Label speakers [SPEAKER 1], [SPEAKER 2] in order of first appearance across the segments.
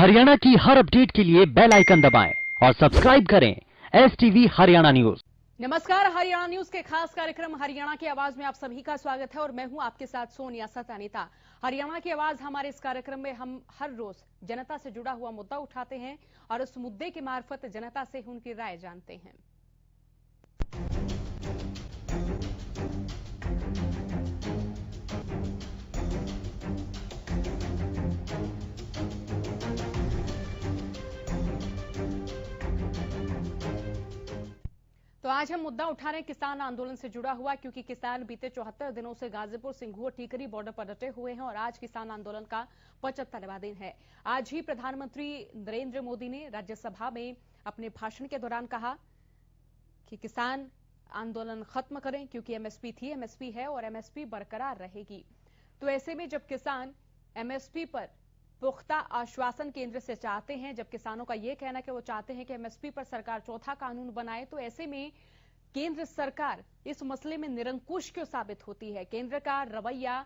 [SPEAKER 1] हरियाणा की हर अपडेट के लिए बेल आइकन दबाएं और सब्सक्राइब करें STV हरियाणा न्यूज।
[SPEAKER 2] नमस्कार, हरियाणा न्यूज के खास कार्यक्रम हरियाणा की आवाज में आप सभी का स्वागत है और मैं हूं आपके साथ सोनिया सतानीता। हरियाणा की आवाज हमारे इस कार्यक्रम में हम हर रोज जनता से जुड़ा हुआ मुद्दा उठाते हैं और उस मुद्दे के मार्फत जनता से उनकी राय जानते हैं। तो आज हम मुद्दा उठा रहे हैं किसान आंदोलन से जुड़ा हुआ, क्योंकि किसान बीते 74 दिनों से गाजीपुर सिंघू और टीकरी बॉर्डर पर डटे हुए हैं और आज किसान आंदोलन का 75वां दिन है। आज ही प्रधानमंत्री नरेंद्र मोदी ने राज्यसभा में अपने भाषण के दौरान कहा कि किसान आंदोलन खत्म करें, क्योंकि एमएसपी थी, एमएसपी है और एमएसपी बरकरार रहेगी। तो ऐसे में जब किसान एमएसपी पर पुख्ता आश्वासन केंद्र से चाहते हैं, जब किसानों का यह कहना कि वो चाहते हैं कि एमएसपी पर सरकार चौथा कानून बनाए, तो ऐसे में केंद्र सरकार इस मसले में निरंकुश क्यों साबित होती है? केंद्र का रवैया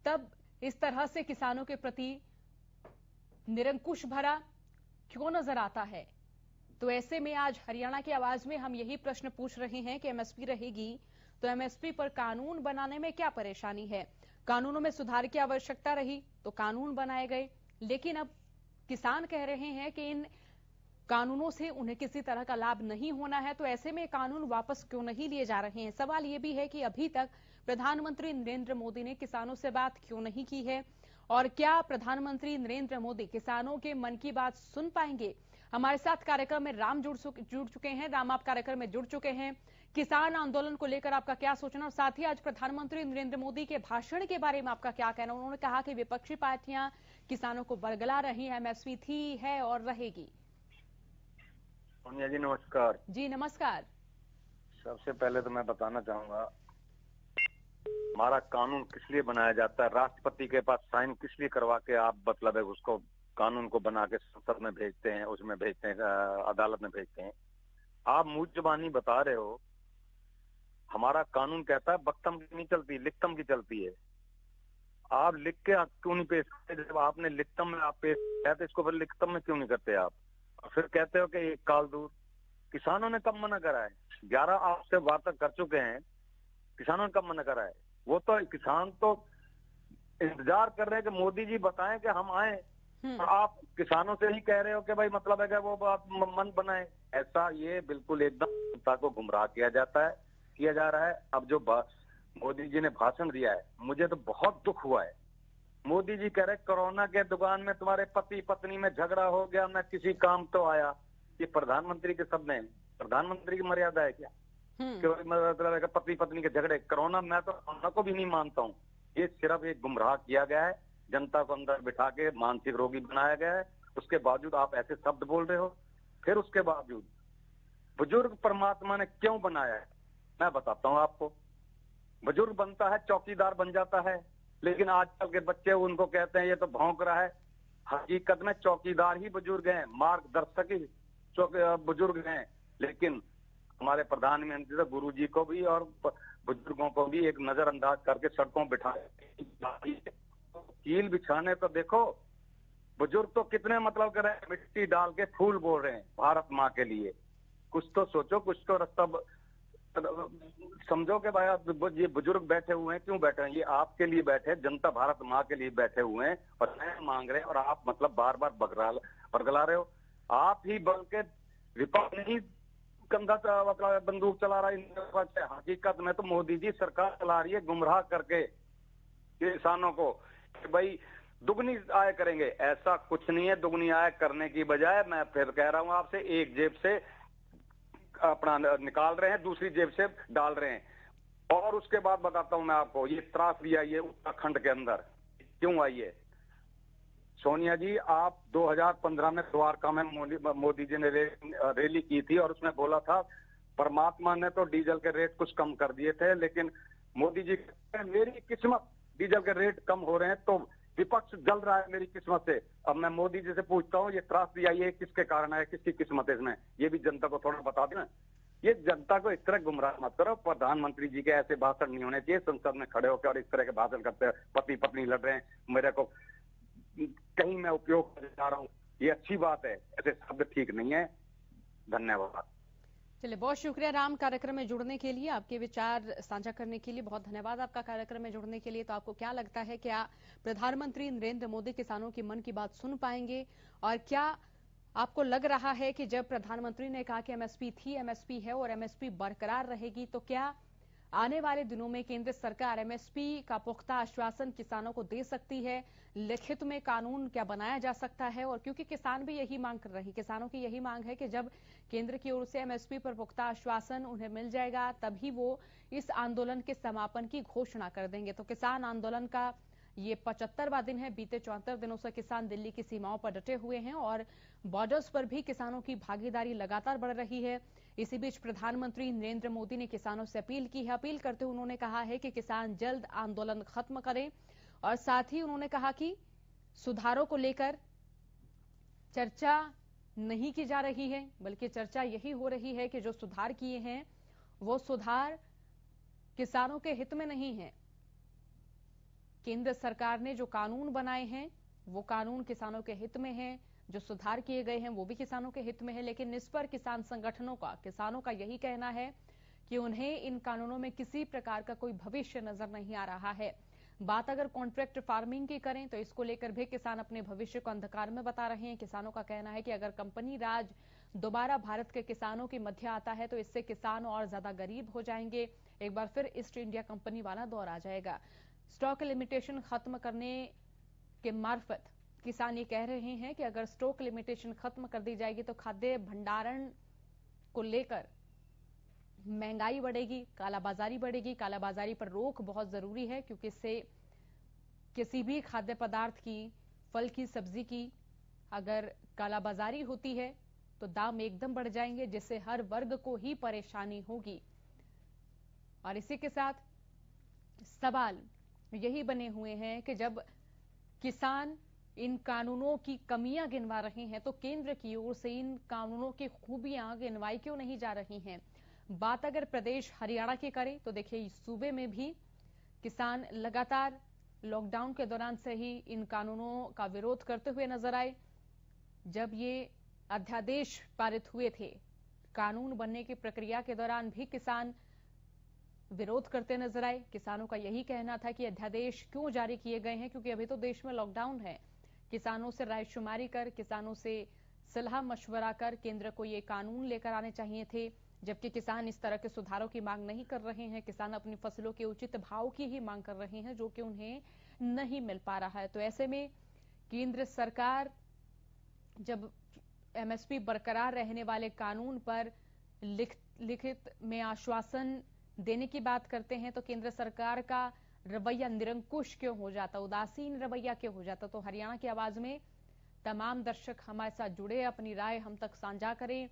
[SPEAKER 2] तब इस तरह से किसानों के प्रति निरंकुश भरा क्यों नजर आता है? तो ऐसे में आज हरियाणा की आवाज में हम यही प्रश्न पूछ रहे हैं कि एमएसपी रहेगी तो एमएसपी पर कानून बनाने में क्या परेशानी है? कानूनों में सुधार की आवश्यकता रही तो कानून बनाए गए, लेकिन अब किसान कह रहे हैं कि इन कानूनों से उन्हें किसी तरह का लाभ नहीं होना है, तो ऐसे में कानून वापस क्यों नहीं लिए जा रहे हैं? सवाल यह भी है कि अभी तक प्रधानमंत्री नरेंद्र मोदी ने किसानों से बात क्यों नहीं की है और क्या प्रधानमंत्री नरेंद्र मोदी किसानों के मन की बात सुन पाएंगे? हमारे साथ कार्यक्रम में राम जुड़ चुके हैं। राम, आप कार्यक्रम में जुड़ चुके हैं। किसान आंदोलन को लेकर आपका क्या सोचना और साथ ही आज प्रधानमंत्री नरेंद्र मोदी के भाषण के बारे में आपका क्या कहना? उन्होंने कहा कि विपक्षी पार्टियां किसानों को बरगला रही है, एमएसपी थी, है और रहेगी।
[SPEAKER 3] सोनिया जी नमस्कार।
[SPEAKER 2] जी नमस्कार।
[SPEAKER 3] सबसे पहले तो मैं बताना चाहूंगा, हमारा कानून किस लिए बनाया जाता है, राष्ट्रपति के पास साइन किस लिए करवा के आप मतलब है उसको कानून को बना के संसद में भेजते हैं, उसमें भेजते हैं, अदालत में भेजते हैं। आप मुंह जुबानी बता रहे हो, हमारा कानून कहता है बख्तम की नहीं चलती, लिखतम की चलती है। आप लिख के क्यों नहीं पेश करते? जब आपने लिखतम में आप पेश किया तो इसको फिर लिखतम में क्यों नहीं करते आप? और फिर कहते हो कि एक काल दूर। किसानों ने कब मना करा है? 11 आपसे वार्ता कर चुके हैं, किसानों ने कब मना करा है? वो तो किसान तो इंतजार कर रहे हैं कि मोदी जी बताएं कि हम आए, और आप किसानों से ही कह रहे हो कि भाई मतलब है कि वो आप मन बनाए। ऐसा ये बिल्कुल एकदम जनता को गुमराह किया जा रहा है। अब जो मोदी जी ने भाषण दिया है, मुझे तो बहुत दुख हुआ है। मोदी जी कह रहे कोरोना के दुकान में तुम्हारे पति पत्नी में झगड़ा हो गया, मैं किसी काम तो आया। ये प्रधानमंत्री के शब्द हैं। प्रधानमंत्री की मर्यादा है क्या? मतलब है पति पत्नी के झगड़े? कोरोना, मैं तो कोरोना को भी नहीं मानता हूँ। ये सिर्फ एक गुमराह किया गया है, जनता को अंदर बिठा के मानसिक रोगी बनाया गया है। उसके बावजूद आप ऐसे शब्द बोल रहे हो। फिर उसके बावजूद बुजुर्ग परमात्मा ने क्यों बनाया है, मैं बताता हूँ आपको। बुजुर्ग बनता है, चौकीदार बन जाता है, लेकिन आजकल के बच्चे उनको कहते हैं ये तो भौंक रहा है। हकीकत में चौकीदार ही बुजुर्ग हैं, मार्गदर्शक ही बुजुर्ग हैं। लेकिन हमारे प्रधानमंत्री तो गुरु जी को भी और बुजुर्गों को भी एक नजरअंदाज करके सड़कों बिठा कील बिछाने तो देखो। बुजुर्ग तो कितने मतलब कर रहे हैं, मिट्टी डाल के फूल बोल रहे हैं भारत माँ के लिए। कुछ तो सोचो, कुछ तो रास्ता समझो कि भाई ये बुजुर्ग बैठे हुए हैं, क्यों बैठे हैं? ये आपके लिए बैठे हैं, जनता भारत माँ के लिए बैठे हुए हैं और न्याय मांग रहे हैं, और आप मतलब बार बार बरगला रहे हो। आप ही बल के विपक्ष नहीं कंधा मतलब बंदूक चला रहा है। हकीकत में तो मोदी जी सरकार चला रही है गुमराह करके किसानों को कि भाई दुगनी आय करेंगे। ऐसा कुछ नहीं है। दुगनी आय करने की बजाय, मैं फिर कह रहा हूं आपसे, एक जेब से अपना निकाल रहे हैं, दूसरी जेब से डाल रहे हैं। और उसके बाद बताता हूं मैं आपको, ये त्रासदी आई है उत्तराखंड के अंदर, क्यों आई है? सोनिया जी, आप 2015 में द्वारका में मोदी जी ने रैली की थी और उसमें बोला था परमात्मा ने तो डीजल के रेट कुछ कम कर दिए थे, लेकिन मोदी जी मेरी किस्मत, डीजल के रेट कम हो रहे हैं तो विपक्ष जल रहा है मेरी किस्मत से। अब मैं मोदी जी से पूछता हूँ, ये त्रासदी आई है किसके कारण है, किसकी किस्मत है इसमें? ये भी जनता को थोड़ा बता देना। ये जनता को इस तरह गुमराह मत करो। प्रधानमंत्री जी के ऐसे भाषण नहीं होने चाहिए संसद में खड़े होकर और इस तरह के भाषण करते हैं। पति पत्नी लड़ रहे हैं, मेरे को कहीं मैं उपयोग कर जा रहा हूँ, ये अच्छी बात है, ऐसे शब्द ठीक नहीं है। धन्यवाद।
[SPEAKER 2] चलिए, बहुत शुक्रिया राम, कार्यक्रम में जुड़ने के लिए, आपके विचार साझा करने के लिए बहुत धन्यवाद आपका कार्यक्रम में जुड़ने के लिए। तो आपको क्या लगता है, क्या प्रधानमंत्री नरेंद्र मोदी किसानों की मन की बात सुन पाएंगे? और क्या आपको लग रहा है कि जब प्रधानमंत्री ने कहा कि एमएसपी थी, एमएसपी है और एमएसपी बरकरार रहेगी, तो क्या आने वाले दिनों में केंद्र सरकार एमएसपी का पुख्ता आश्वासन किसानों को दे सकती है? लिखित में कानून क्या बनाया जा सकता है? और क्योंकि किसान भी यही मांग कर रहे हैं, किसानों की यही मांग है कि जब केंद्र की ओर से एमएसपी पर पुख्ता आश्वासन उन्हें मिल जाएगा, तभी वो इस आंदोलन के समापन की घोषणा कर देंगे। तो किसान आंदोलन का ये 75वां दिन है। बीते 74 दिनों से किसान दिल्ली की सीमाओं पर डटे हुए हैं और बॉर्डर्स पर भी किसानों की भागीदारी लगातार बढ़ रही है। इसी बीच प्रधानमंत्री नरेंद्र मोदी ने किसानों से अपील की है। अपील करते हुए उन्होंने कहा है कि किसान जल्द आंदोलन खत्म करें और साथ ही उन्होंने कहा कि सुधारों को लेकर चर्चा नहीं की जा रही है, बल्कि चर्चा यही हो रही है कि जो सुधार किए हैं वो सुधार किसानों के हित में नहीं है। केंद्र सरकार ने जो कानून बनाए हैं वो कानून किसानों के हित में है, जो सुधार किए गए हैं वो भी किसानों के हित में है। लेकिन इस पर किसान संगठनों का, किसानों का यही कहना है कि उन्हें इन कानूनों में किसी प्रकार का कोई भविष्य नजर नहीं आ रहा है। बात अगर कॉन्ट्रैक्ट फार्मिंग की करें तो इसको लेकर भी किसान अपने भविष्य को अंधकार में बता रहे हैं। किसानों का कहना है कि अगर कंपनी राज दोबारा भारत के किसानों के मध्य आता है तो इससे किसान और ज्यादा गरीब हो जाएंगे। एक बार फिर ईस्ट इंडिया कंपनी वाला दौर आ जाएगा। स्टॉक लिमिटेशन खत्म करने के मार्फत किसान ये कह रहे हैं कि अगर स्टॉक लिमिटेशन खत्म कर दी जाएगी तो खाद्य भंडारण को लेकर महंगाई बढ़ेगी, कालाबाजारी बढ़ेगी। कालाबाजारी पर रोक बहुत जरूरी है, क्योंकि इससे किसी भी खाद्य पदार्थ की, फल की, सब्जी की अगर कालाबाजारी होती है तो दाम एकदम बढ़ जाएंगे, जिससे हर वर्ग को ही परेशानी होगी। और इसी के साथ सवाल यही बने हुए हैं कि जब किसान इन कानूनों की कमियां गिनवा रहे हैं तो केंद्र की ओर से इन कानूनों की खूबियां गिनवाई क्यों नहीं जा रही हैं? बात अगर प्रदेश हरियाणा की करें तो देखिए, इस सूबे में भी किसान लगातार लॉकडाउन के दौरान से ही इन कानूनों का विरोध करते हुए नजर आए। जब ये अध्यादेश पारित हुए थे, कानून बनने की प्रक्रिया के दौरान भी किसान विरोध करते नजर आए। किसानों का यही कहना था कि अध्यादेश क्यों जारी किए गए हैं, क्योंकि अभी तो देश में लॉकडाउन है। किसानों से रायशुमारी कर, किसानों से सलाह मशवरा कर केंद्र को ये कानून लेकर आने चाहिए थे, जबकि किसान इस तरह के सुधारों की मांग नहीं कर रहे हैं। किसान अपनी फसलों के उचित भाव की ही मांग कर रहे हैं, जो कि उन्हें नहीं मिल पा रहा है। तो ऐसे में केंद्र सरकार जब एमएसपी बरकरार रहने वाले कानून पर लिखित में आश्वासन देने की बात करते हैं तो केंद्र सरकार का रवैया निरंकुश क्यों हो जाता, उदासीन रवैया क्यों हो जाता? तो हरियाणा की आवाज में तमाम दर्शक हमारे साथ जुड़े, अपनी राय हम तक साझा करें।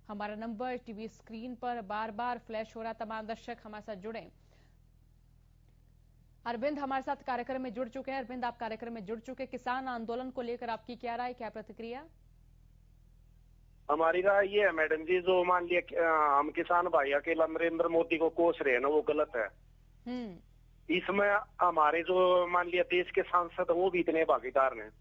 [SPEAKER 2] हमारा नंबर टीवी स्क्रीन पर बार बार फ्लैश हो रहा, तमाम दर्शक हमारे साथ जुड़े। अरविंद हमारे साथ कार्यक्रम में जुड़ चुके हैं। अरविंद, आप कार्यक्रम में जुड़ चुके, किसान आंदोलन को लेकर आपकी क्या राय, क्या प्रतिक्रिया?
[SPEAKER 4] हमारी राय ये है मैडम जी, जो मान लिया हम किसान भाई अकेला नरेंद्र मोदी को कोस रहे हैं ना, वो गलत है। इसमें हमारे जो मान लिया देश के सांसद वो भी इतने भागीदार हैं।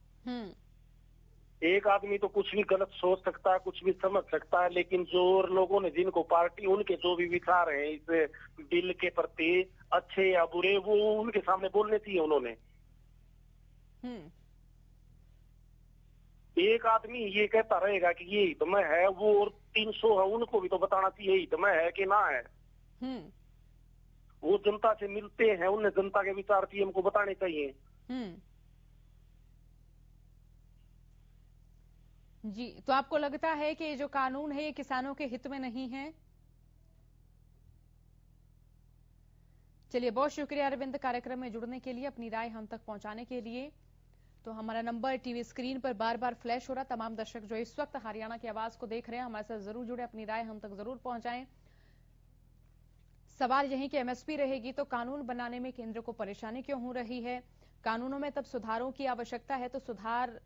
[SPEAKER 4] एक आदमी तो कुछ भी गलत सोच सकता है, कुछ भी समझ सकता है, लेकिन जो लोगों ने, जिनको पार्टी, उनके जो भी विचार हैं इस बिल के प्रति, अच्छे या बुरे, वो उनके सामने बोलने चाहिए उन्होंने। एक आदमी ये कहता रहेगा कि ये हित में है, वो और 300 है, उनको भी तो बताना चाहिए हित में है कि ना है। वो जनता से मिलते हैं, उन्हें जनता के विचार पीएम को बताने चाहिए।
[SPEAKER 2] जी, तो आपको लगता है कि जो कानून है ये किसानों के हित में नहीं है? चलिए, बहुत शुक्रिया अरविंद कार्यक्रम में जुड़ने के लिए, अपनी राय हम तक पहुंचाने के लिए। तो हमारा नंबर टीवी स्क्रीन पर बार बार फ्लैश हो रहा। तमाम दर्शक जो इस वक्त हरियाणा की आवाज को देख रहे हैं, हमारे साथ जरूर जुड़े, अपनी राय हम तक जरूर पहुंचाएं। सवाल यही कि एमएसपी रहेगी तो कानून बनाने में केंद्र को परेशानी क्यों हो रही है? कानूनों में तब सुधारों की आवश्यकता है तो सुधार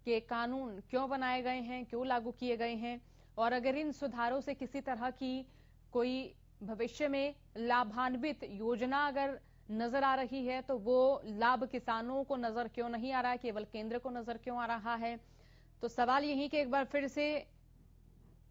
[SPEAKER 2] के कानून क्यों बनाए गए हैं, क्यों लागू किए गए हैं? और अगर इन सुधारों से किसी तरह की कोई भविष्य में लाभान्वित योजना अगर नजर आ रही है तो वो लाभ किसानों को नजर क्यों नहीं आ रहा है, केवल केंद्र को नजर क्यों आ रहा है? तो सवाल यही कि एक बार फिर से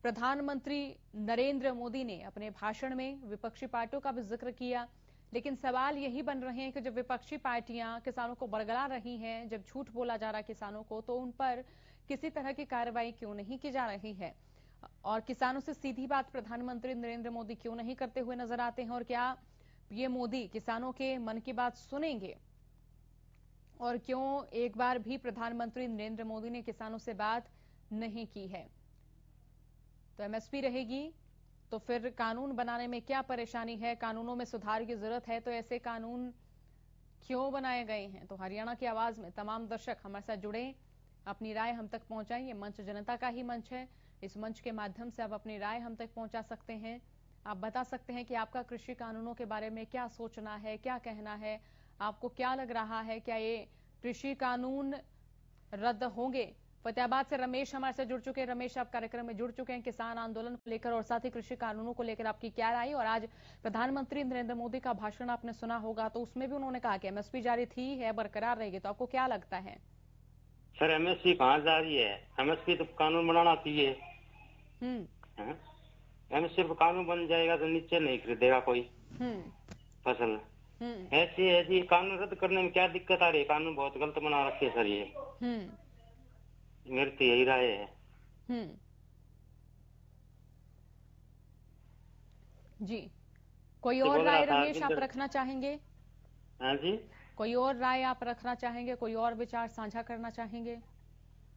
[SPEAKER 2] प्रधानमंत्री नरेंद्र मोदी ने अपने भाषण में विपक्षी पार्टियों का भी जिक्र किया, लेकिन सवाल यही बन रहे हैं कि जब विपक्षी पार्टियां किसानों को बरगला रही हैं, जब झूठ बोला जा रहा है किसानों को, तो उन पर किसी तरह की कार्रवाई क्यों नहीं की जा रही है और किसानों से सीधी बात प्रधानमंत्री नरेंद्र मोदी क्यों नहीं करते हुए नजर आते हैं और क्या ये मोदी किसानों के मन की बात सुनेंगे और क्यों एक बार भी प्रधानमंत्री नरेंद्र मोदी ने किसानों से बात नहीं की है। तो एमएसपी रहेगी तो फिर कानून बनाने में क्या परेशानी है, कानूनों में सुधार की जरूरत है, तो ऐसे कानून क्यों बनाए गए हैं। तो हरियाणा की आवाज में तमाम दर्शक हमारे साथ जुड़े, अपनी राय हम तक पहुंचाएं। ये मंच जनता का ही मंच है, इस मंच के माध्यम से आप अपनी राय हम तक पहुंचा सकते हैं। आप बता सकते हैं कि आपका कृषि कानूनों के बारे में क्या सोचना है, क्या कहना है, आपको क्या लग रहा है, क्या ये कृषि कानून रद्द होंगे। फतेहाबाद से रमेश हमारे से जुड़ चुके हैं। रमेश, आप कार्यक्रम में जुड़ चुके हैं किसान आंदोलन को लेकर और साथ ही कृषि कानूनों को लेकर आपकी क्या राय। और आज प्रधानमंत्री नरेंद्र मोदी का भाषण आपने सुना होगा, तो उसमें भी उन्होंने कहा कि एमएसपी जारी थी है, बरकरार रहेगी, तो आपको क्या लगता है।
[SPEAKER 5] सर एमएसपी कहाँ जारी है, एमएसपी तो कानून बनाना चाहिए। एमएसपी पर कानून बन जाएगा तो नीचे नहीं खरीदेगा कोई फसल। ऐसी है जी, कानून रद्द करने में क्या दिक्कत आ रही है, कानून बहुत गलत बना रखे सर ये। मेरी तो यही राय है।
[SPEAKER 2] जी, कोई और राय रमेश आप रखना चाहेंगे।
[SPEAKER 5] हाँ जी,
[SPEAKER 2] कोई और राय आप रखना चाहेंगे, कोई और विचार साझा करना चाहेंगे।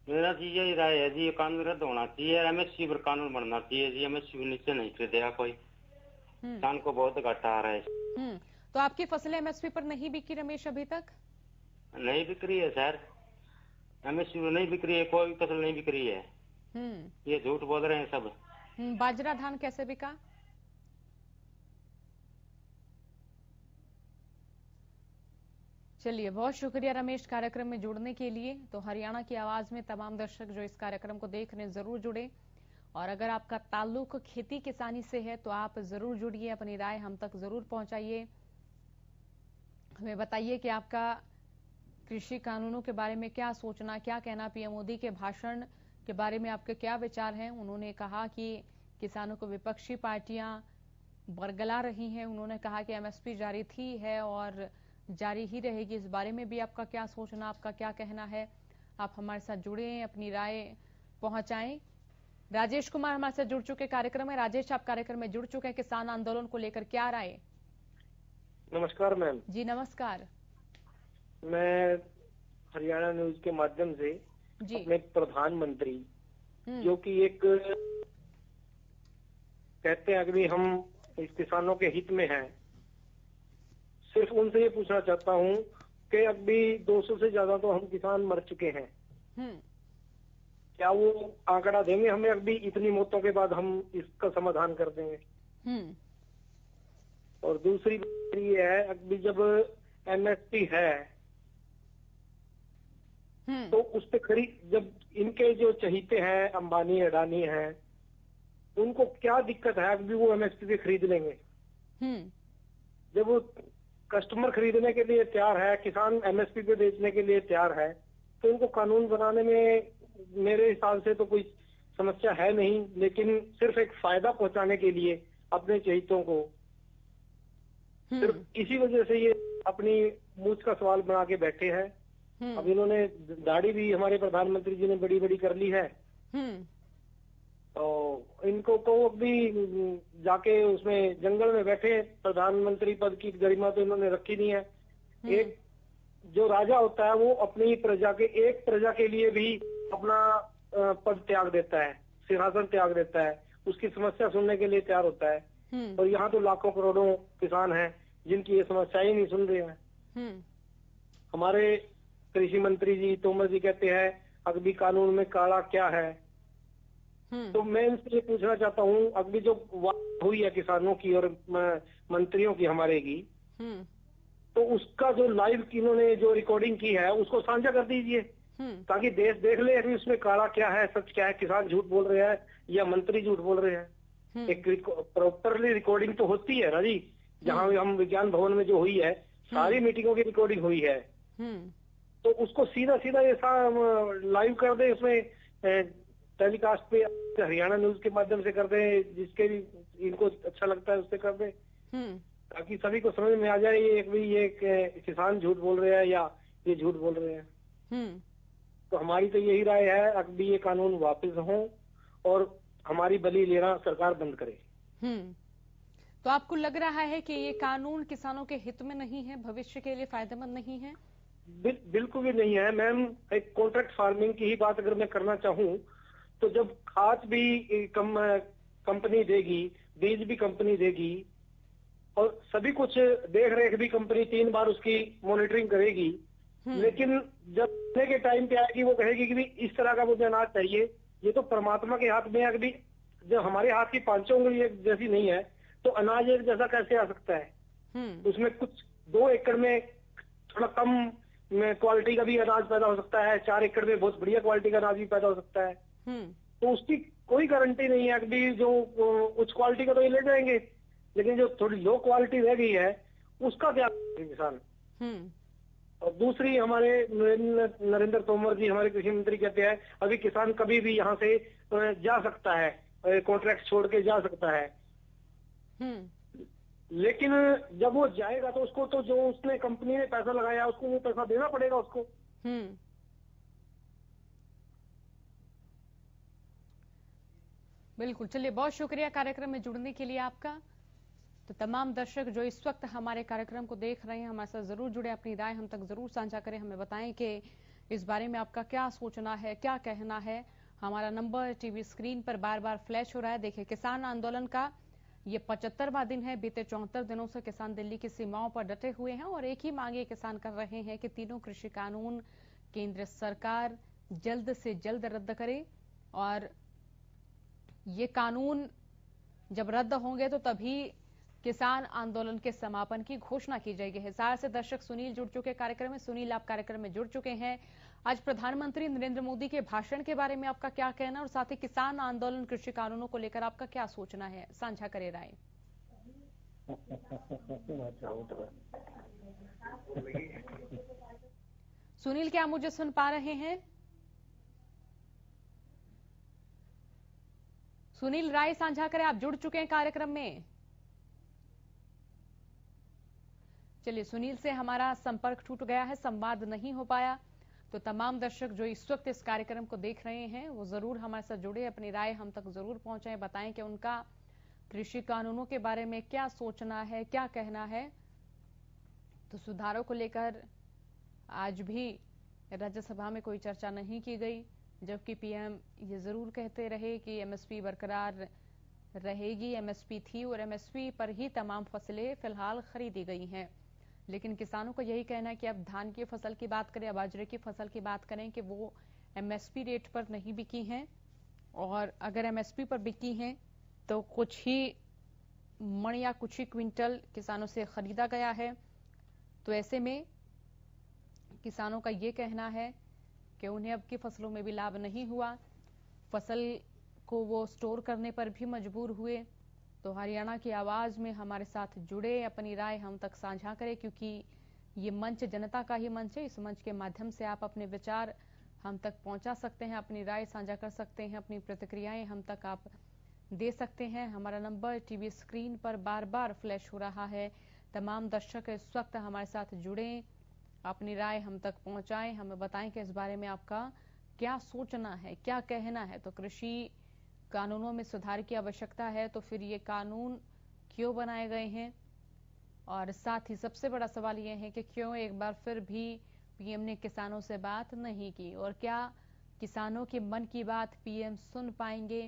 [SPEAKER 5] मेरा जी यही राय है जी, ये कानून रद्द होना चाहिए, एमएसपी पर कानून बनना चाहिए जी। एमएसपी नीचे नहीं खरीदेगा कोई, किसान को बहुत घाटा आ रहा है।
[SPEAKER 2] तो आपकी फसलें एमएसपी पर नहीं बिकी रमेश अभी तक?
[SPEAKER 5] नहीं बिक रही है सर, एमएसपी पर नहीं बिक रही है, कोई फसल नहीं बिक रही है। ये झूठ बोल रहे हैं सब।
[SPEAKER 2] बाजरा धान कैसे बिका? चलिए, बहुत शुक्रिया रमेश कार्यक्रम में जुड़ने के लिए। तो हरियाणा की आवाज में तमाम दर्शक जो इस कार्यक्रम को देख रहे हैं जरूर जुड़े, और अगर आपका ताल्लुक खेती किसानी से है तो आप जरूर जुड़िए, अपनी राय हम तक जरूर पहुंचाइए, हमें बताइए कि आपका कृषि कानूनों के बारे में क्या सोचना, क्या कहना, पीएम मोदी के भाषण के बारे में आपके क्या विचार हैं। उन्होंने कहा कि किसानों को विपक्षी पार्टियां बरगला रही हैं, उन्होंने कहा कि एमएसपी जारी थी है और जारी ही रहेगी, इस बारे में भी आपका क्या सोचना, आपका क्या कहना है। आप हमारे साथ जुड़े, अपनी राय पहुंचाएं। राजेश कुमार हमारे साथ जुड़ चुके कार्यक्रम में। राजेश, आप कार्यक्रम में जुड़ चुके हैं, किसान आंदोलन को लेकर क्या राय।
[SPEAKER 4] नमस्कार मैम।
[SPEAKER 2] जी नमस्कार।
[SPEAKER 4] मैं हरियाणा न्यूज के माध्यम से अपने प्रधानमंत्री जो कि एक कहते हैं कि हम इस किसानों के हित में हैं, सिर्फ उनसे ये पूछना चाहता हूं कि अभी 200 से ज्यादा तो हम किसान मर चुके हैं, क्या वो आंकड़ा देंगे हमें अभी इतनी मौतों के बाद, हम इसका समाधान कर देंगे। और दूसरी बात ये है, अभी जब एमएसपी है तो उस पे खरीद, जब इनके जो चहीते हैं अंबानी अडानी हैं, उनको क्या दिक्कत है, अभी वो एमएसपी पे खरीद लेंगे। जब वो कस्टमर खरीदने के लिए तैयार है, किसान एमएसपी पे बेचने के लिए तैयार है, तो इनको कानून बनाने में मेरे हिसाब से तो कोई समस्या है नहीं, लेकिन सिर्फ एक फायदा पहुंचाने के लिए अपने चहितों को, सिर्फ इसी वजह से ये अपनी मूछ का सवाल बना के बैठे हैं। अब इन्होंने दाढ़ी भी हमारे प्रधानमंत्री जी ने बड़ी बड़ी कर ली है, तो इनको तो भी जाके उसमें जंगल में बैठे, प्रधानमंत्री पद की गरिमा तो इन्होंने रखी नहीं है। एक जो राजा होता है वो अपनी प्रजा के, एक प्रजा के लिए भी अपना पद त्याग देता है, सिंहासन त्याग देता है, उसकी समस्या सुनने के लिए तैयार होता है। और यहाँ तो लाखों करोड़ों किसान हैं जिनकी ये समस्या ही नहीं सुन रहे हैं। हमारे कृषि मंत्री जी तोमर जी कहते हैं अगली कानून में काला क्या है, तो मैं इनसे ये पूछना चाहता हूँ, अभी जो वार्ता हुई है किसानों की और मंत्रियों की हमारे की, तो उसका जो लाइव इन्होंने जो रिकॉर्डिंग की है उसको साझा कर दीजिए, ताकि देश देख ले अभी उसमें काला क्या है, सच क्या है, किसान झूठ बोल रहे हैं या मंत्री झूठ बोल रहे हैं। एक प्रॉपरली रिकॉर्डिंग तो होती है ना जी, जहाँ हम विज्ञान भवन में जो हुई है, सारी मीटिंगों की रिकॉर्डिंग हुई है, तो उसको सीधा सीधा ऐसा लाइव कर दे, उसमें टेलीकास्ट पे हरियाणा न्यूज के माध्यम से कर दें, जिसके भी इनको अच्छा लगता है उससे कर दें, ताकि सभी को समझ में आ जाए ये किसान झूठ बोल रहे हैं या ये झूठ बोल रहे हैं। तो हमारी तो यही राय है, अभी ये कानून वापस हो और हमारी बलि लेना सरकार बंद करे।
[SPEAKER 2] तो आपको लग रहा है कि ये कानून किसानों के हित में नहीं है, भविष्य के लिए फायदेमंद नहीं है?
[SPEAKER 4] बिल्कुल भी नहीं है मैम। एक कॉन्ट्रैक्ट फार्मिंग की ही बात अगर मैं करना चाहूँ तो जब खाद भी कंपनी देगी, बीज भी कंपनी देगी और सभी कुछ देख रेख भी कंपनी 3 बार उसकी मॉनिटरिंग करेगी, लेकिन जब के टाइम पे आएगी वो कहेगी कि भी इस तरह का मुझे अनाज चाहिए, ये तो परमात्मा के हाथ में है। अभी जब हमारे हाथ की 5 उंगली एक जैसी नहीं है तो अनाज एक जैसा कैसे आ सकता है? उसमें कुछ 2 एकड़ में थोड़ा कम क्वालिटी का भी अनाज पैदा हो सकता है, 4 एकड़ में बहुत बढ़िया क्वालिटी का अनाज भी पैदा हो सकता है। तो उसकी कोई गारंटी नहीं है। अभी जो उच्च क्वालिटी का तो ये ले जाएंगे, लेकिन जो थोड़ी लो क्वालिटी रह गई है उसका क्या किसान? और दूसरी, हमारे नरेंद्र तोमर जी हमारे कृषि मंत्री कहते हैं अभी किसान कभी भी यहाँ से जा सकता है, कॉन्ट्रैक्ट छोड़ के जा सकता है। लेकिन जब वो जाएगा तो उसको तो जो उसने कंपनी ने पैसा लगाया उसको वो पैसा देना पड़ेगा उसको।
[SPEAKER 2] बिल्कुल, चलिए बहुत शुक्रिया कार्यक्रम में जुड़ने के लिए आपका। तो तमाम दर्शक जो इस वक्त हमारे कार्यक्रम को देख रहे हैं हमारे साथ जरूर जुड़े, अपनी राय हम तक जरूर साझा करें, हमें बताएं कि इस बारे में आपका क्या सोचना है, क्या कहना है। हमारा नंबर टीवी स्क्रीन पर बार बार फ्लैश हो रहा है। देखिए, किसान आंदोलन का ये 75वां दिन है। बीते 74 दिनों से किसान दिल्ली की सीमाओं पर डटे हुए हैं और एक ही मांग ये किसान कर रहे हैं कि तीनों कृषि कानून केंद्र सरकार जल्द से जल्द रद्द करे और ये कानून जब रद्द होंगे तो तभी किसान आंदोलन के समापन की घोषणा की जाएगी। हिसार से दर्शक सुनील जुड़ चुके कार्यक्रम में। सुनील, आप कार्यक्रम में जुड़ चुके हैं। आज प्रधानमंत्री नरेंद्र मोदी के भाषण के बारे में आपका क्या कहना और साथ ही किसान आंदोलन कृषि कानूनों को लेकर आपका क्या सोचना है, साझा करें राय। सुनील, क्या मुझे सुन पा रहे हैं? सुनील, राय साझा करें, आप जुड़ चुके हैं कार्यक्रम में। चलिए, सुनील से हमारा संपर्क टूट गया है, संवाद नहीं हो पाया। तो तमाम दर्शक जो इस वक्त इस कार्यक्रम को देख रहे हैं वो जरूर हमारे साथ जुड़े, अपनी राय हम तक जरूर पहुंचाएं, बताएं कि उनका कृषि कानूनों के बारे में क्या सोचना है, क्या कहना है। तो सुधारों को लेकर आज भी राज्यसभा में कोई चर्चा नहीं की गई, जबकि पीएम ये जरूर कहते रहे कि एमएसपी बरकरार रहेगी। एमएसपी थी और एमएसपी पर ही तमाम फसलें फिलहाल खरीदी गई हैं। लेकिन किसानों का यही कहना है कि अब धान की फसल की बात करें या बाजरे की फसल की बात करें कि वो एमएसपी रेट पर नहीं बिकी हैं, और अगर एमएसपी पर बिकी हैं तो कुछ ही मण या कुछ ही क्विंटल किसानों से खरीदा गया है। तो ऐसे में किसानों का ये कहना है कि उन्हें अब की फसलों में भी लाभ नहीं हुआ, फसल को वो स्टोर करने पर भी मजबूर हुए। तो हरियाणा की आवाज में हमारे साथ जुड़े, अपनी राय हम तक साझा करें, क्योंकि ये मंच जनता का ही मंच है। इस मंच के माध्यम से आप अपने विचार हम तक पहुंचा सकते हैं, अपनी राय साझा कर सकते हैं, अपनी प्रतिक्रियाएं हम तक आप दे सकते हैं। हमारा नंबर टीवी स्क्रीन पर बार बार फ्लैश हो रहा है। तमाम दर्शक इस वक्त हमारे साथ जुड़े, अपनी राय हम तक पहुंचाएं, हमें बताएं कि इस बारे में आपका क्या सोचना है, क्या कहना है। तो कृषि कानूनों में सुधार की आवश्यकता है तो फिर ये कानून क्यों बनाए गए हैं, और साथ ही सबसे बड़ा सवाल ये है कि क्यों एक बार फिर भी पीएम ने किसानों से बात नहीं की, और क्या किसानों के मन की बात पीएम सुन पाएंगे।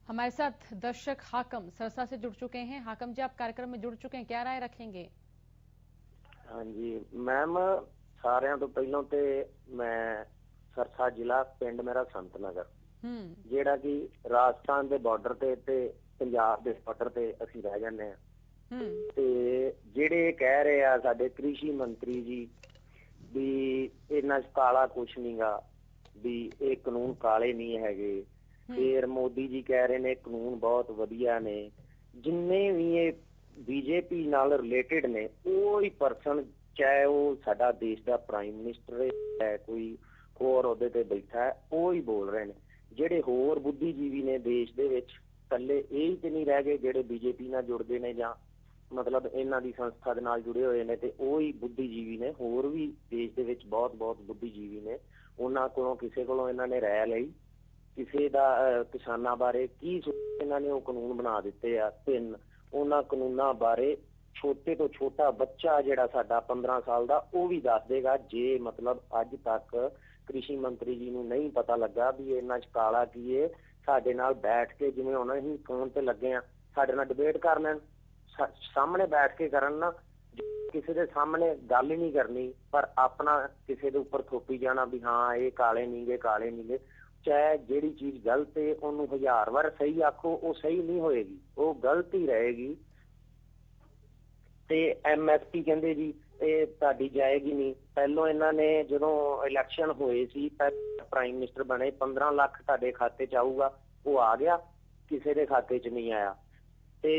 [SPEAKER 2] हमारे साथ दर्शक हाकम सरसा से जुड़ चुके हैं। हाकम जी, आप कार्यक्रम में जुड़ चुके हैं, क्या राय रखेंगे?
[SPEAKER 6] हाँ जी मैम, ਸਾਰਿਆਂ ਤੋਂ ਪਹਿਲਾਂ ਤੇ ਮੈਂ ਸਰਸਾ ਜ਼ਿਲ੍ਹਾ ਪਿੰਡ ਮੇਰਾ ਸੰਤ ਨਗਰ, ਜਿਹੜਾ ਕਿ ਰਾਜਸਥਾਨ ਦੇ ਬਾਰਡਰ ਤੇ ਪੰਜਾਬ ਦੇ ਬਾਰਡਰ ਤੇ ਅਸੀਂ ਰਹਿ ਜਾਂਦੇ ਆ। ਤੇ ਜਿਹੜੇ ਕਹਿ ਰਹੇ ਆ ਸਾਡੇ ਕ੍ਰਿਸ਼ੀ ਮੰਤਰੀ ਜੀ ਵੀ ਇਹਨਾਂ 'ਚ ਕਾਲਾ ਕੁਛ ਨਹੀਂਗਾ, ਵੀ ਇਹ ਕਾਨੂੰਨ ਕਾਲੇ ਨਹੀਂ ਹੈਗੇ। ਫਿਰ ਮੋਦੀ ਜੀ ਕਹਿ ਰਹੇ ਨੇ ਕਾਨੂੰਨ ਬਹੁਤ ਵਧੀਆ ਨੇ। ਜਿੰਨੇ ਵੀ ਇਹ ਬੀਜੇਪੀ ਨਾਲ ਰਿਲੇਟਡ ਨੇ ਉਹ ਹੀ ਪਰਸਨ ਚਾਹੇ ਉਹ ਸਾਡਾ ਦੇਸ਼ ਦਾ ਪ੍ਰਾਈਮ ਮਿਨਿਸਟਰ ਹੈ, ਕੋਈ ਹੋਰ ਅਹੁਦੇ ਤੇ ਬੈਠਾ ਹੈ, ਉਹ ਹੀ ਬੋਲ ਰਹੇ ਨੇ। ਜਿਹੜੇ ਹੋਰ ਬੁੱਧੀਜੀਵੀ ਨੇ ਦੇਸ਼ ਦੇ ਵਿੱਚ, ਇਕੱਲੇ ਇਹ ਹੀ ਤੇ ਨਹੀਂ ਰਹਿ ਗਏ ਜਿਹੜੇ ਬੀਜੇਪੀ ਨਾਲ ਜੁੜਦੇ ਨੇ ਜਾਂ ਮਤਲਬ ਇਹਨਾਂ ਦੀ ਸੰਸਥਾ ਦੇ ਨਾਲ ਜੁੜੇ ਹੋਏ ਨੇ, ਤੇ ਉਹ ਹੀ ਬੁੱਧੀਜੀਵੀ ਨੇ। ਹੋਰ ਵੀ ਦੇਸ਼ ਦੇ ਵਿੱਚ ਬਹੁਤ ਬੁੱਧੀਜੀਵੀ ਨੇ। ਉਹਨਾਂ ਕੋਲੋਂ ਕਿਸੇ ਕੋਲੋਂ ਇਹਨਾਂ ਨੇ ਰਾਇ ਲਈ, ਕਿਸੇ ਦਾ ਕਿਸਾਨਾਂ ਬਾਰੇ ਕੀ ਇਹਨਾਂ ਨੇ ਉਹ ਕਾਨੂੰਨ ਬਣਾ ਦਿੱਤੇ ਆ 3। ਉਹਨਾਂ ਕਾਨੂੰਨਾਂ ਬਾਰੇ ਛੋਟੇ ਤੋਂ ਛੋਟਾ ਬੱਚਾ ਜਿਹੜਾ ਸਾਡਾ 15 ਸਾਲ ਦਾ ਉਹ ਵੀ ਦੱਸ ਦੇਗਾ। ਜੇ ਮਤਲਬ ਅੱਜ ਤੱਕ ਕ੍ਰਿਸ਼ੀ ਮੰਤਰੀ ਜੀ ਨੂੰ ਨਹੀਂ ਪਤਾ ਲੱਗਾ ਵੀ ਇਹਨਾਂ 'ਚ ਕਾਲਾ ਕੀ ਹੈ, ਸਾਡੇ ਨਾਲ ਬੈਠ ਕੇ, ਜਿਵੇਂ ਹੁਣ ਅਸੀਂ ਫੋਨ ਤੇ ਲੱਗੇ ਆ, ਸਾਡੇ ਨਾਲ ਡਿਬੇਟ ਕਰ ਲੈਣ, ਸਾਹਮਣੇ ਬੈਠ ਕੇ ਕਰਨ ਨਾ, ਕਿਸੇ ਦੇ ਸਾਹਮਣੇ ਗੱਲ ਹੀ ਨਹੀਂ ਕਰਨੀ, ਪਰ ਆਪਣਾ ਕਿਸੇ ਦੇ ਉੱਪਰ ਥੋਪੀ ਜਾਣਾ ਵੀ ਹਾਂ ਇਹ ਕਾਲੇ ਨੀਗੇ, ਕਾਲੇ ਨੀਗੇ। ਚਾਹੇ ਜਿਹੜੀ ਚੀਜ਼ ਗਲਤ ਹੈ ਉਹਨੂੰ 1000 ਵਾਰ ਸਹੀ ਆਖੋ, ਉਹ ਸਹੀ ਨਹੀਂ ਹੋਏਗੀ, ਉਹ ਗਲਤ ਹੀ ਰਹੇਗੀ। ਤੇ MSP ਕਹਿੰਦੇ ਜੀ ਇਹ ਤੁਹਾਡੀ ਜਾਏਗੀ ਨਹੀਂ। ਪਹਿਲੋਂ ਇਹਨਾਂ ਨੇ ਜਦੋਂ ਇਲੈਕਸ਼ਨ ਹੋਏ ਸੀ, ਪ੍ਰਾਈਮ ਮਿਨਿਸਟਰ ਬਣੇ, 15 ਲੱਖ ਤੁਹਾਡੇ ਖਾਤੇ 'ਚ ਆਊਗਾ, ਉਹ ਆ ਗਿਆ? ਕਿਸੇ ਦੇ ਖਾਤੇ 'ਚ ਨਹੀਂ ਆਇਆ। ਤੇ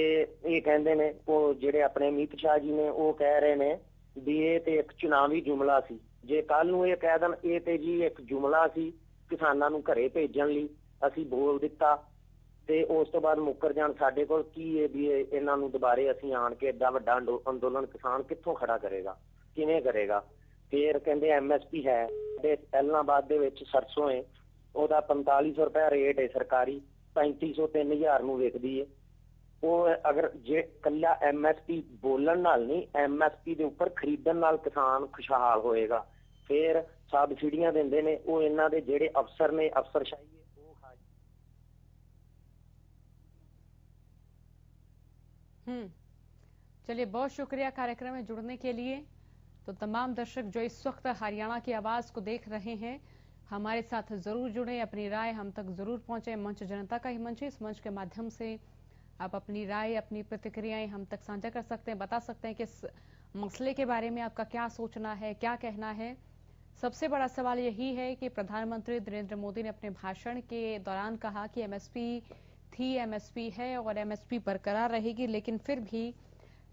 [SPEAKER 6] ਇਹ ਕਹਿੰਦੇ ਨੇ, ਉਹ ਜਿਹੜੇ ਆਪਣੇ ਅਮਿਤ ਸ਼ਾਹ ਜੀ ਨੇ, ਉਹ ਕਹਿ ਰਹੇ ਨੇ ਵੀ ਇਹ ਤੇ ਇੱਕ ਚੁਣਾਵੀ ਜੁਮਲਾ ਸੀ। ਜੇ ਕੱਲ ਨੂੰ ਇਹ ਕਹਿ ਦੇਣ ਇਹ ਤੇ ਜੀ ਇੱਕ ਜੁਮਲਾ ਸੀ ਕਿਸਾਨਾਂ ਨੂੰ ਘਰੇ ਭੇਜਣ ਲਈ, ਅਸੀਂ ਬੋਲ ਦਿੱਤਾ, ਤੇ ਉਸ ਤੋਂ ਬਾਅਦ ਮੁੱਕਰ ਜਾਣ, ਸਾਡੇ ਕੋਲ ਕੀ ਹੈ ਵੀ ਇਹਨਾਂ ਨੂੰ ਦੁਬਾਰੇ ਅਸੀਂ ਆਣ ਕੇ ਏਡਾ ਵੱਡਾ ਅੰਦੋਲਨ ਕਿਸਾਨ ਕਿੱਥੋਂ ਖੜਾ ਕਰੇਗਾ, ਕਿਵੇਂ ਕਰੇਗਾ? ਫਿਰ ਕਹਿੰਦੇ MSP ਹੈ ਤੇ ਐਲਨਾਬਾਦ ਦੇ ਵਿੱਚ ਸਰਸੋਂ ਹੈ, ਉਹਦਾ 4500 ਰੁਪਇਆ ਰੇਟ ਹੈ ਸਰਕਾਰੀ, 3500 3000 ਨੂੰ ਵਿਕਦੀ ਹੈ। ਉਹ ਅਗਰ ਜੇ ਕੱਲਾ MSP ਬੋਲਣ ਨਾਲ ਨਹੀਂ, MSP ਦੇ ਉੱਪਰ ਖਰੀਦਣ ਨਾਲ ਕਿਸਾਨ ਖੁਸ਼ਹਾਲ ਹੋਏਗਾ। ਫਿਰ ਸਬਸਿਡੀਆਂ ਦਿੰਦੇ ਨੇ ਉਹ, ਇਹਨਾਂ ਦੇ ਜਿਹੜੇ ਅਫਸਰ ਨੇ, ਅਫਸਰਸ਼ਾਹੀ ਹੈ ਉਹ
[SPEAKER 2] चलिए, बहुत शुक्रिया कार्यक्रम में जुड़ने के लिए। तो तमाम दर्शक जो इस वक्त हरियाणा की आवाज को देख रहे हैं, हमारे साथ जरूर जुड़े, अपनी राय हम तक जरूर पहुंचे। मंच जनता का ही मंच है, इस मंच के माध्यम से आप अपनी राय, अपनी प्रतिक्रियाएं हम तक साझा कर सकते हैं, बता सकते हैं कि इस मसले के बारे में आपका क्या सोचना है, क्या कहना है। सबसे बड़ा सवाल यही है कि प्रधानमंत्री नरेंद्र मोदी ने अपने भाषण के दौरान कहा कि MSP थी, MSP है और MSP बरकरार रहेगी, लेकिन फिर भी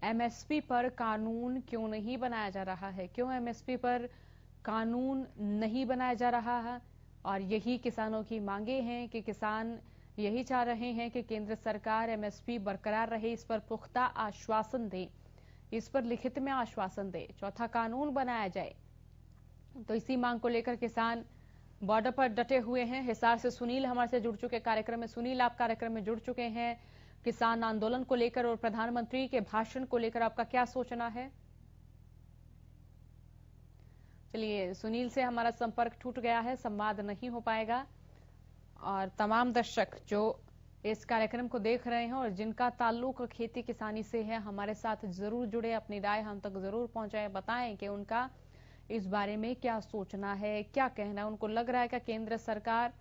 [SPEAKER 2] MSP पर कानून क्यों नहीं बनाया जा रहा है? क्यों MSP पर कानून नहीं बनाया जा रहा है? और यही किसानों की मांगे हैं कि किसान यही चाह रहे हैं कि केंद्र सरकार MSP बरकरार रहे, इस पर पुख्ता आश्वासन दे, इस पर लिखित में आश्वासन दे, चौथा कानून बनाया जाए। तो इसी मांग को लेकर किसान बॉर्डर पर डटे हुए हैं। हिसार से सुनील हमारे से जुड़ चुके कार्यक्रम में। सुनील, आप कार्यक्रम में जुड़ चुके हैं। किसान आंदोलन को लेकर और प्रधानमंत्री के भाषण को लेकर आपका क्या सोचना है? चलिए, सुनील से हमारा संपर्क टूट गया है, संवाद नहीं हो पाएगा। और तमाम दर्शक जो इस कार्यक्रम को देख रहे हैं और जिनका ताल्लुक खेती किसानी से है, हमारे साथ जरूर जुड़े, अपनी राय हम तक जरूर पहुंचाएं, बताएं कि उनका इस बारे में क्या सोचना है, क्या कहना है। उनको लग रहा है कि केंद्र सरकार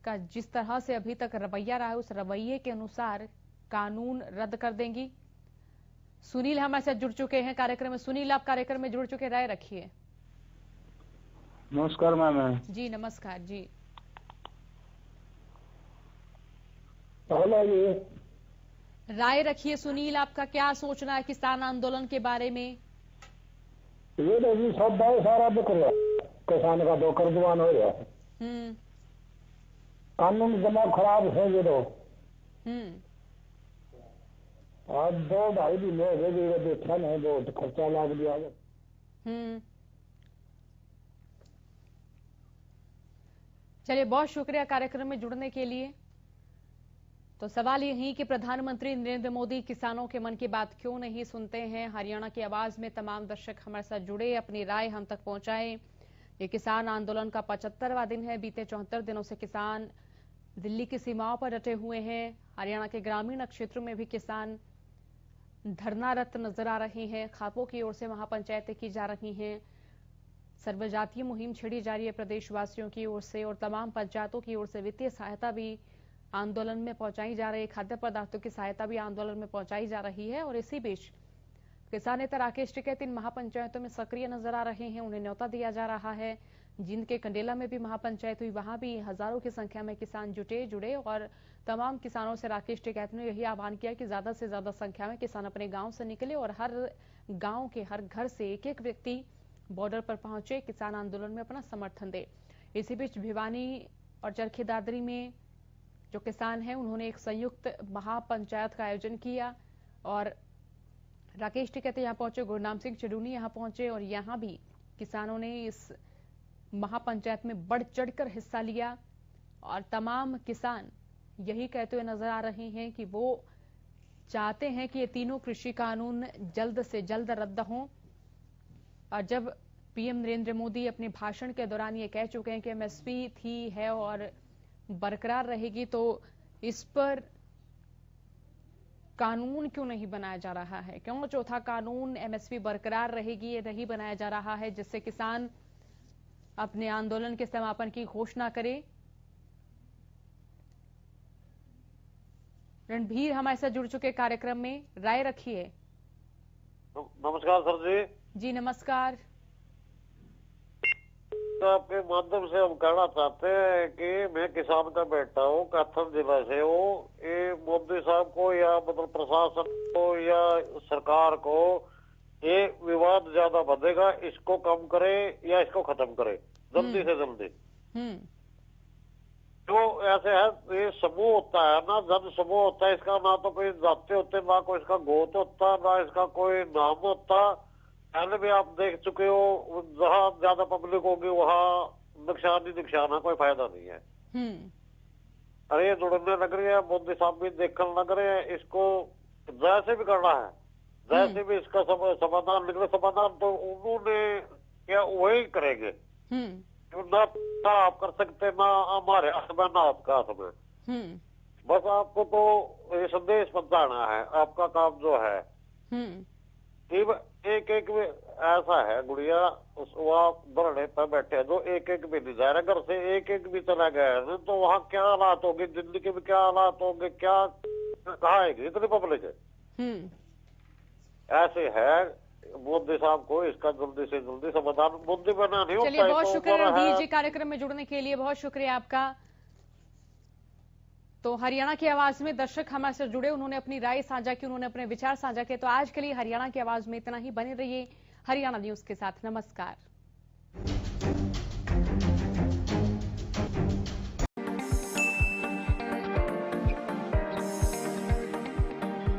[SPEAKER 2] का जिस तरह से अभी तक रवैया रहा है, उस रवैये के अनुसार कानून रद्द कर देंगी। सुनील हमारे साथ जुड़ चुके हैं कार्यक्रम में। सुनील, आप कार्यक्रम में जुड़ चुके, राय रखिए।
[SPEAKER 7] नमस्कार मैम।
[SPEAKER 2] जी नमस्कार जी। राय रखिए सुनील, आपका क्या सोचना है किसान आंदोलन के बारे में?
[SPEAKER 7] ये तो जी सब सारा दुख रहा, किसान का दो कर्जवान हो रहा है। कानून जमा खराब है ये तो। आज 2-2.5 महीने हो गए बैठा नहीं, बहुत खर्चा लाग दिया।
[SPEAKER 2] चलिए, बहुत शुक्रिया कार्यक्रम में जुड़ने के लिए। तो सवाल यही कि प्रधानमंत्री नरेंद्र मोदी किसानों के मन की बात क्यों नहीं सुनते हैं? हरियाणा की आवाज में तमाम दर्शक हमारे साथ जुड़े, अपनी राय हम तक पहुंचाएं। ये किसान आंदोलन का 75वां दिन है। बीते 74 दिनों से किसान दिल्ली की सीमाओं पर डटे हुए हैं। हरियाणा के ग्रामीण क्षेत्रों में भी किसान धरनारत नजर आ रहे हैं। खापों की ओर से महापंचायतें की जा रही हैं। सर्वजातीय मुहिम छेड़ी जा रही है प्रदेशवासियों की ओर से, और तमाम पंचायतों की ओर से वित्तीय सहायता भी आंदोलन में पहुंचाई जा रही है। खाद्य पदार्थों की सहायता भी आंदोलन में पहुंचाई जा रही है। और इसी बीच किसान नेता राकेश टिकैत इन महापंचायतों में सक्रिय नजर आ रहे हैं। उन्हें न्योता दिया जा रहा है। जिंद के कंडेला में भी महापंचायत हुई, वहां भी हजारों की संख्या में किसान जुड़े और तमाम किसानों से राकेश टिकैत ने यही आह्वान किया कि ज्यादा से ज्यादा संख्या में किसान अपने गांव से निकले और हर गांव के हर घर से एक एक व्यक्ति बॉर्डर पर पहुंचे, किसान आंदोलन में अपना समर्थन दे। इसी बीच भिवानी और चरखी दादरी में जो किसान हैं उन्होंने एक संयुक्त महापंचायत का आयोजन किया और राकेश टिकैत यहाँ पहुंचे, गुरनाम सिंह चडूनी यहाँ पहुंचे और यहाँ भी किसानों ने इस महापंचायत में बढ़ चढ़कर हिस्सा लिया और तमाम किसान यही कहते हुए नजर आ रहे हैं कि वो चाहते हैं कि ये तीनों कृषि कानून जल्द से जल्द रद्द हों। और जब पीएम नरेंद्र मोदी अपने भाषण के दौरान ये कह चुके हैं कि एमएसपी थी, है और बरकरार रहेगी, तो इस पर कानून क्यों नहीं बनाया जा रहा है? क्यों चौथा कानून एमएसपी बरकरार रहेगी ये नहीं बनाया जा रहा है, जिससे किसान अपने आंदोलन के समापन की घोषणा करे? रणधीर हमारे साथ जुड़ चुके कार्यक्रम में, राय रखिए।
[SPEAKER 8] नमस्कार सर
[SPEAKER 2] जी नमस्कार।
[SPEAKER 8] आपके माध्यम से हम कहना चाहते हैं कि मैं किसान का बेटा हूँ, कैथल जिला से हूँ। ये मोदी साहब को या मतलब प्रशासन को या सरकार को ये विवाद ज्यादा बढ़ेगा, इसको कम करे या इसको खत्म करे जल्दी से जल्दी। जो ऐसे है, ये समूह होता है ना, जन समूह होता है, इसका ना तो कोई जाते होते, ना कोई इसका गोत होता, ना इसका कोई नाम होता। पहले भी आप देख चुके हो, जहाँ ज्यादा पब्लिक होगी वहाँ नुकसान ही नुकसान है, कोई फायदा नहीं है। अरे ये जुड़ने लग रही है, मोदी साहब भी देखने लग रहे हैं, इसको जैसे भी करना है, जैसे भी इसका समाधान निकले, समाधान तो उन्होंने क्या वही करेंगे। ना आप कर सकते, ना हमारे हाथ में, ना आपका हाथ में। बस आपको तो ये संदेश पहुंचाना है, आपका काम जो है। एक एक भी ऐसा है गुड़िया, वहाँ बरड़े पर बैठे जो एक एक भी नहीं जा रहे, घर से एक एक भी चला गया, तो वहाँ क्या हालात होंगे, जिंदगी में क्या हालात होंगे, क्या कहा है इतनी पब्लिक है। ऐसे है, मोदी साहब को इसका जल्दी से जल्दी समाधान मोदी बना नहीं होता।
[SPEAKER 2] चलिए बहुत शुक्रिया रणधीर जी कार्यक्रम में जुड़ने के लिए, बहुत शुक्रिया आपका। तो हरियाणा की आवाज में दर्शक हमारे से जुड़े, उन्होंने अपनी राय साझा की, उन्होंने अपने विचार साझा किए। तो आज के लिए हरियाणा की आवाज में इतना ही। बने रहिए हरियाणा न्यूज के साथ। नमस्कार।